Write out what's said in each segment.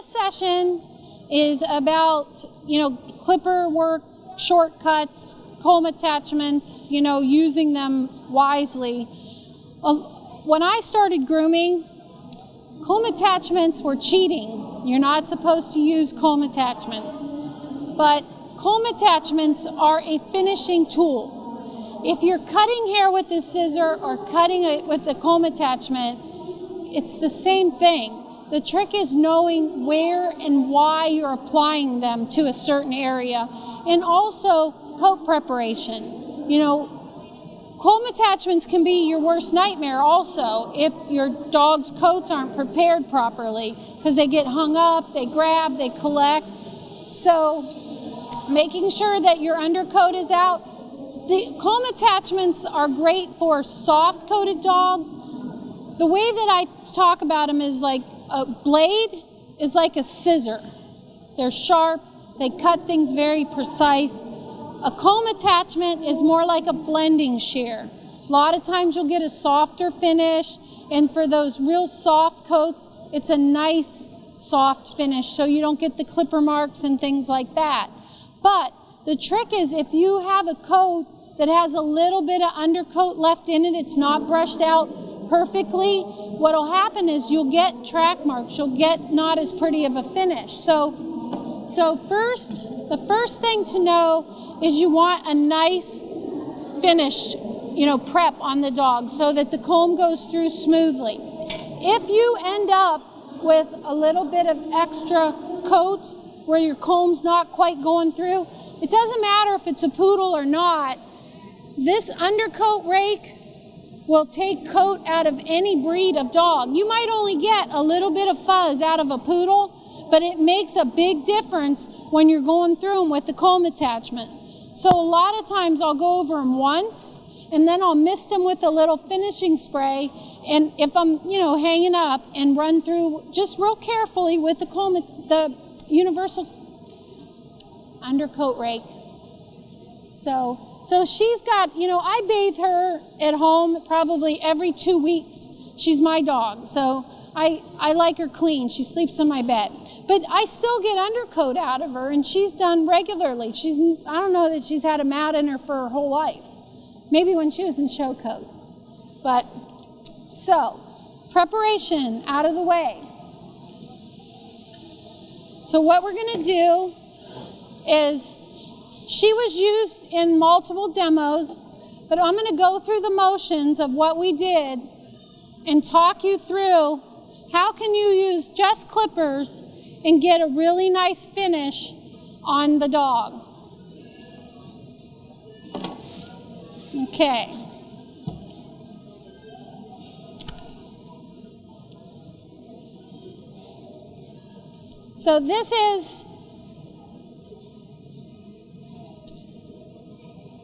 this session is about, clipper work, shortcuts, comb attachments, using them wisely. When I started grooming, comb attachments were cheating. You're not supposed to use comb attachments. But comb attachments are a finishing tool. If you're cutting hair with a scissor or cutting it with a comb attachment, it's the same thing. The trick is knowing where and why you're applying them to a certain area. And also coat preparation. Comb attachments can be your worst nightmare also if your dog's coats aren't prepared properly, because they get hung up, they grab, they collect. So making sure that your undercoat is out. The comb attachments are great for soft coated dogs. The way that I talk about them is like a blade is like a scissor. They're sharp, they cut things very precise. A comb attachment is more like a blending shear. A lot of times you'll get a softer finish, and for those real soft coats, it's a nice soft finish so you don't get the clipper marks and things like that. But the trick is if you have a coat that has a little bit of undercoat left in it, it's not brushed out perfectly, what'll happen is you'll get track marks, you'll get not as pretty of a finish. So the first thing to know is you want a nice finish, prep on the dog so that the comb goes through smoothly. If you end up with a little bit of extra coat where your comb's not quite going through, it doesn't matter if it's a poodle or not. This undercoat rake will take coat out of any breed of dog. You might only get a little bit of fuzz out of a poodle, but it makes a big difference when you're going through them with the comb attachment. So a lot of times I'll go over them once, and then I'll mist them with a little finishing spray, and if I'm, hanging up, and run through just real carefully with the universal undercoat rake. So she's got, I bathe her at home probably every 2 weeks. She's my dog, so I like her clean. She sleeps in my bed. But I still get undercoat out of her, and she's done regularly. I don't know that she's had a mat in her for her whole life. Maybe when she was in show coat. But, so, preparation out of the way. So what we're going to do is, she was used in multiple demos, but I'm going to go through the motions of what we did and talk you through how can you use just clippers and get a really nice finish on the dog. Okay. So this is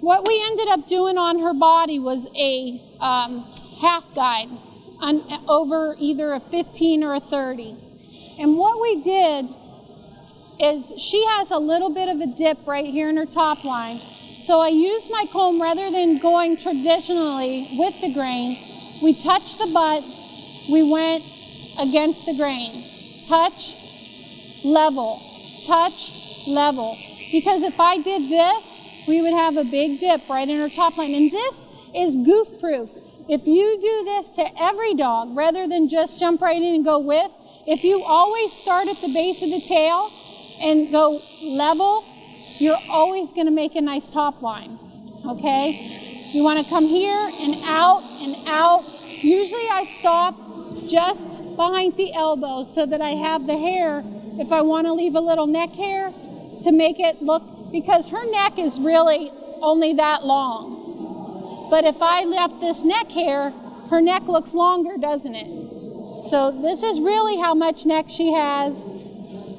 what we ended up doing on her body was a half guide over either a 15 or a 30. And what we did is she has a little bit of a dip right here in her top line. So I used my comb rather than going traditionally with the grain. We touched the butt, we went against the grain. Touch, level, touch, level. Because if I did this, we would have a big dip right in her top line. And this is goof proof. If you do this to every dog, rather than just jump right in and go with, if you always start at the base of the tail and go level, you're always going to make a nice top line, okay? You want to come here and out and out. Usually I stop just behind the elbow so that I have the hair, if I want to leave a little neck hair, to make it look, because her neck is really only that long. But if I left this neck hair, her neck looks longer, doesn't it? So this is really how much neck she has.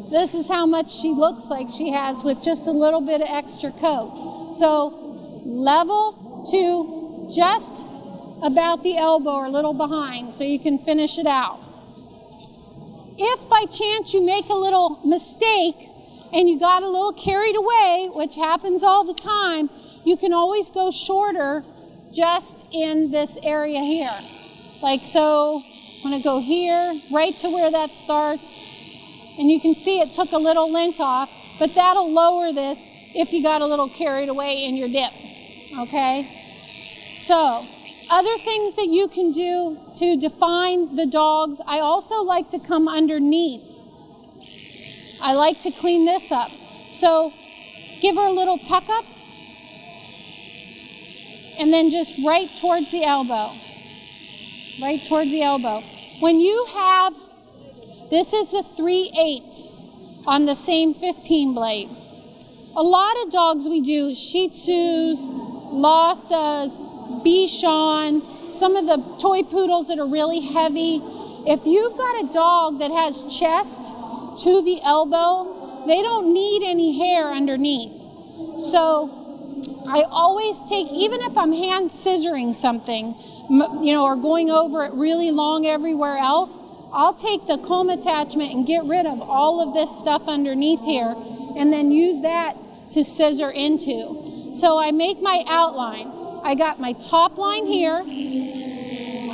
This is how much she looks like she has with just a little bit of extra coat. So level to just about the elbow or a little behind so you can finish it out. If by chance you make a little mistake and you got a little carried away, which happens all the time, you can always go shorter just in this area here. Like so, I'm gonna go here, right to where that starts, And you can see it took a little lint off, but that'll lower this if you got a little carried away in your dip, okay? So, other things that you can do to define the dogs, I also like to come underneath. I like to clean this up. So, give her a little tuck up, and then just right towards the elbow. Right towards the elbow. When you have, this is the 3/8 on the same 15 blade. A lot of dogs we do, Shih Tzus, Lhasas, Bichons, some of the toy poodles that are really heavy. If you've got a dog that has chest to the elbow, they don't need any hair underneath. So I always take, even if I'm hand scissoring something, you know, or going over it really long everywhere else, I'll take the comb attachment and get rid of all of this stuff underneath here and then use that to scissor into. So I make my outline. I got my top line here.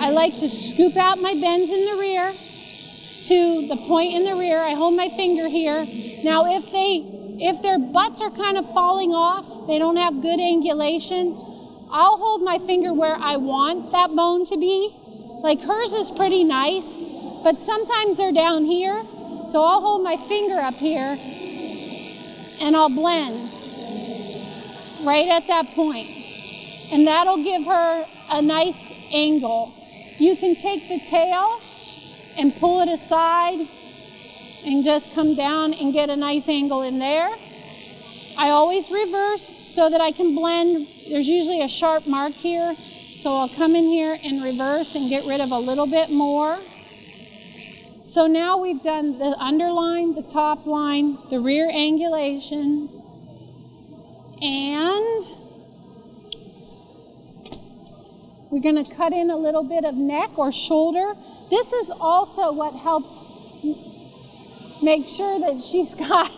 I like to scoop out my bends in the rear to the point in the rear. I hold my finger here. Now if their butts are kind of falling off, they don't have good angulation, I'll hold my finger where I want that bone to be. Like hers is pretty nice, but sometimes they're down here. So I'll hold my finger up here and I'll blend right at that point. And that'll give her a nice angle. You can take the tail and pull it aside and just come down and get a nice angle in there. I always reverse so that I can blend. There's usually a sharp mark here, so I'll come in here and reverse and get rid of a little bit more. So now we've done the underline, the top line, the rear angulation, and we're going to cut in a little bit of neck or shoulder. This is also what helps make sure that she's got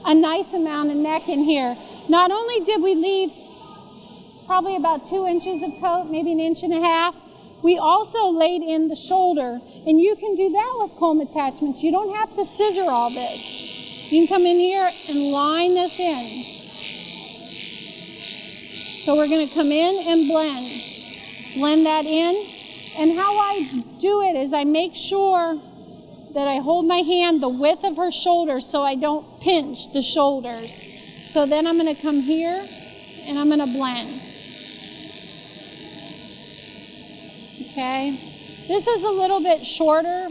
a nice amount of neck in here. Not only did we leave probably about 2 inches of coat, maybe 1.5 inches, we also laid in the shoulder. And you can do that with comb attachments. You don't have to scissor all this. You can come in here and line this in. So we're going to come in and blend that in. And how I do it is I make sure that I hold my hand the width of her shoulders so I don't pinch the shoulders. So then I'm going to come here and I'm going to blend. Okay. This is a little bit shorter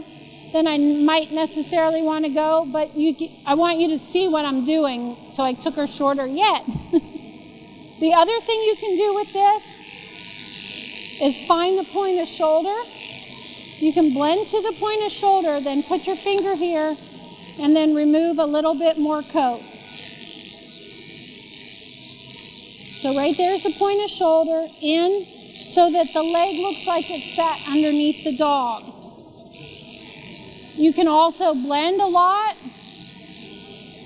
than I might necessarily want to go, but I want you to see what I'm doing, so I took her shorter yet. The other thing you can do with this is find the point of shoulder. You can blend to the point of shoulder, then put your finger here, and then remove a little bit more coat. So right there's the point of shoulder, in, so that the leg looks like it's sat underneath the dog. You can also blend a lot.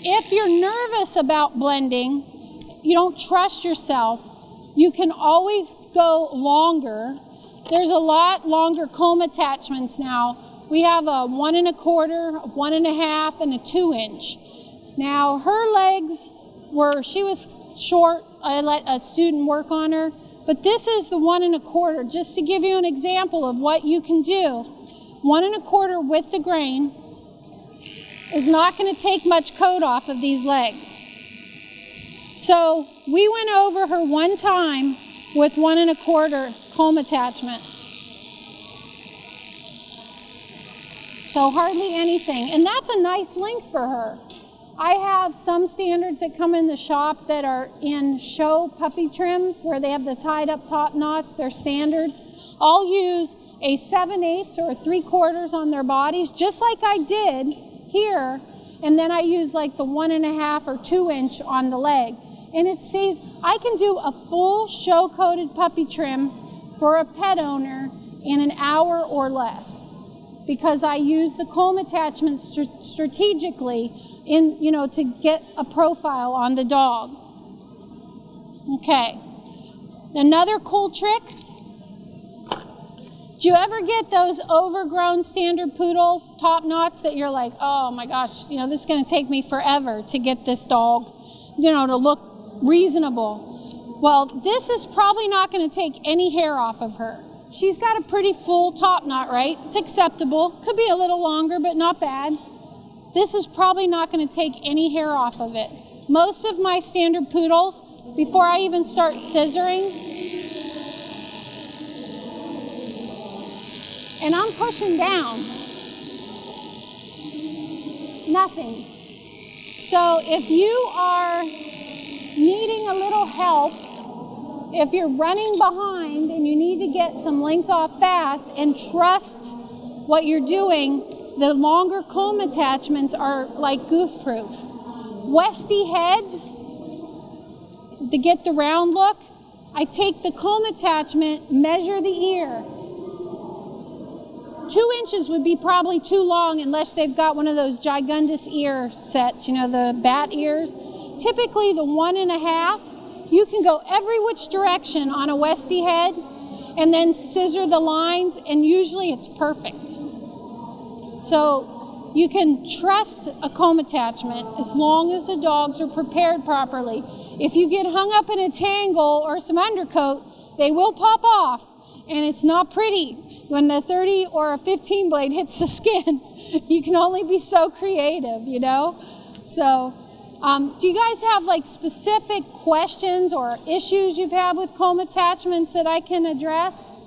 If you're nervous about blending, you don't trust yourself, you can always go longer. There's a lot longer comb attachments now. We have a 1 1/4, a 1 1/2, and a 2 inch. Now her legs she was short. I let a student work on her, but this is the 1 1/4, just to give you an example of what you can do. 1 1/4 with the grain is not going to take much coat off of these legs. So we went over her one time with 1 1/4 comb attachment. So hardly anything. And that's a nice length for her. I have some standards that come in the shop that are in show puppy trims where they have the tied up top knots. They're standards. I'll use a 7/8 or a 3/4 on their bodies, just like I did here. And then I use like the 1 1/2 or 2 inch on the leg. And it says I can do a full show-coated puppy trim for a pet owner in an hour or less, because I use the comb attachment strategically to get a profile on the dog. Okay. Another cool trick, Do you ever get those overgrown standard poodles, top knots, that you're like, oh my gosh, this is going to take me forever to get this dog, to look reasonable? Well, this is probably not going to take any hair off of her. She's got a pretty full top knot, right? It's acceptable. Could be a little longer, but not bad. This is probably not going to take any hair off of it. Most of my standard poodles, before I even start scissoring, and I'm pushing down, nothing. So if you are needing a little help, if you're running behind and you need to get some length off fast and trust what you're doing, the longer comb attachments are like goof-proof. Westy heads, to get the round look, I take the comb attachment, measure the ear. 2 inches would be probably too long unless they've got one of those gigundous ear sets, the bat ears. Typically the 1.5, you can go every which direction on a Westie head and then scissor the lines, and usually it's perfect. So you can trust a comb attachment as long as the dogs are prepared properly. If you get hung up in a tangle or some undercoat, they will pop off, and it's not pretty. When the 30 or a 15 blade hits the skin, you can only be so creative, So, do you guys have like specific questions or issues you've had with comb attachments that I can address?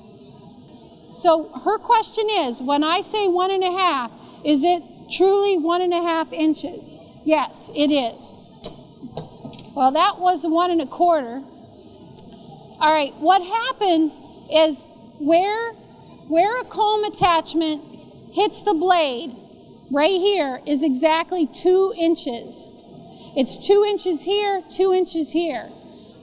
So her question is, when I say 1.5, is it truly 1.5 inches? Yes, it is. Well, that was the 1.25. All right, what happens is where a comb attachment hits the blade, right here, is exactly 2 inches. It's 2 inches here, 2 inches here.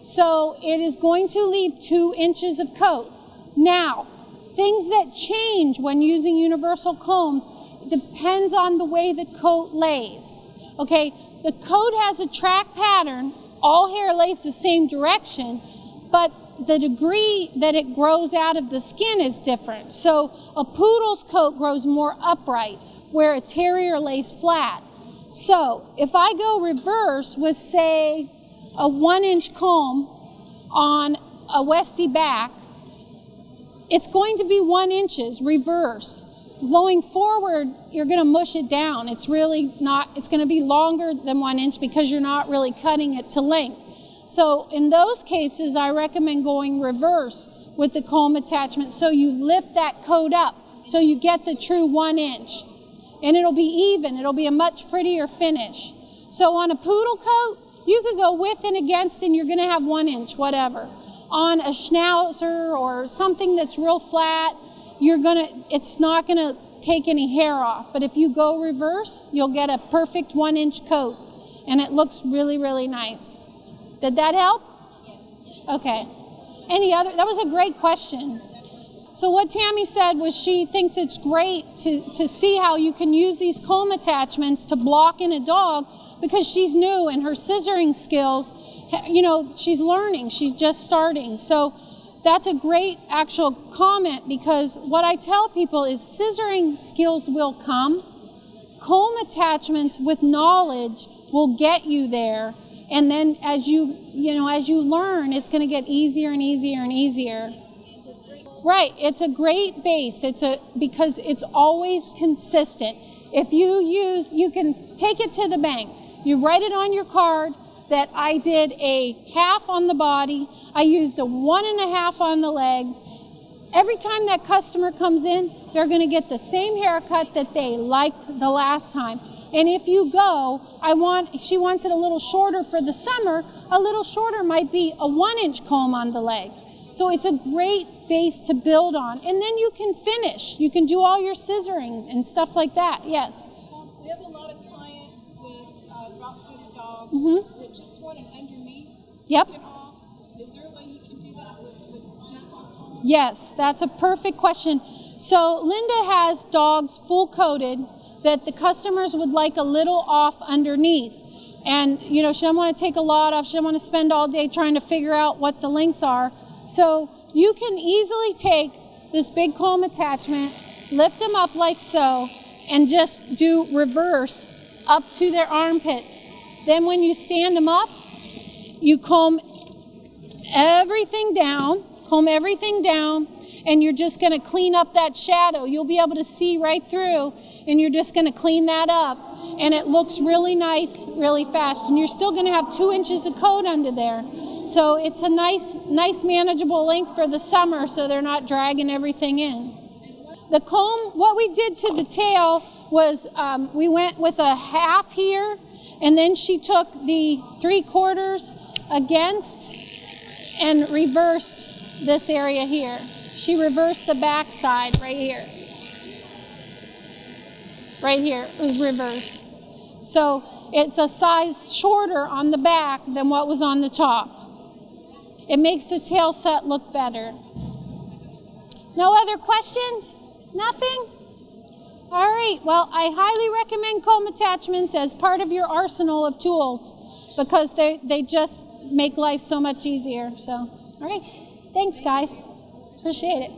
So it is going to leave 2 inches of coat. Now, things that change when using universal combs depends on the way the coat lays. Okay, the coat has a track pattern. All hair lays the same direction, but the degree that it grows out of the skin is different. So a poodle's coat grows more upright, where a terrier lays flat. So if I go reverse with, say, a 1-inch comb on a Westie back, it's going to be 1 inch reverse. Going forward, you're going to mush it down. It's really not, it's going to be longer than 1 inch because you're not really cutting it to length. So in those cases, I recommend going reverse with the comb attachment, so you lift that coat up so you get the true 1 inch. And it'll be even. It'll be a much prettier finish. So on a poodle coat, you could go with and against, and you're going to have 1 inch, whatever. On a Schnauzer or something that's real flat, it's not going to take any hair off. But if you go reverse, you'll get a perfect 1 inch coat, and it looks really, really nice. Did that help? Yes. Okay. That was a great question. So what Tammy said was she thinks it's great to see how you can use these comb attachments to block in a dog, because she's new and her scissoring skills, she's learning, she's just starting. So that's a great actual comment, because what I tell people is scissoring skills will come. Comb attachments with knowledge will get you there. And then as you learn, it's going to get easier and easier and easier. Right, it's a great base. Because it's always consistent. If you can take it to the bank. You write it on your card that I did a half on the body. I used a 1.5 on the legs. Every time that customer comes in, they're going to get the same haircut that they liked the last time. And if you go, she wants it a little shorter for the summer, a little shorter might be a 1 inch comb on the leg. So it's a great base to build on. And then you can finish. You can do all your scissoring and stuff like that. Yes? We have a lot of clients with drop-coated dogs that just want it underneath. Yep. Taken off. Is there a way you can do that with snap-on combs? Yes, that's a perfect question. So Linda has dogs full coated that the customers would like a little off underneath. And, she doesn't want to take a lot off. She doesn't want to spend all day trying to figure out what the lengths are. So you can easily take this big comb attachment, lift them up like so, and just do reverse up to their armpits. Then when you stand them up, you comb everything down, and you're just going to clean up that shadow. You'll be able to see right through, and you're just going to clean that up. And it looks really nice, really fast. And you're still going to have 2 inches of coat under there. So it's a nice manageable length for the summer, so they're not dragging everything in. The comb, what we did to the tail was we went with a half here, and then she took the 3/4 against and reversed this area here. She reversed the back side right here. Right here, it was reversed. So it's a size shorter on the back than what was on the top. It makes the tail set look better. No other questions? Nothing? All right, well, I highly recommend comb attachments as part of your arsenal of tools because they just make life so much easier. So, all right, thanks guys. Appreciate it.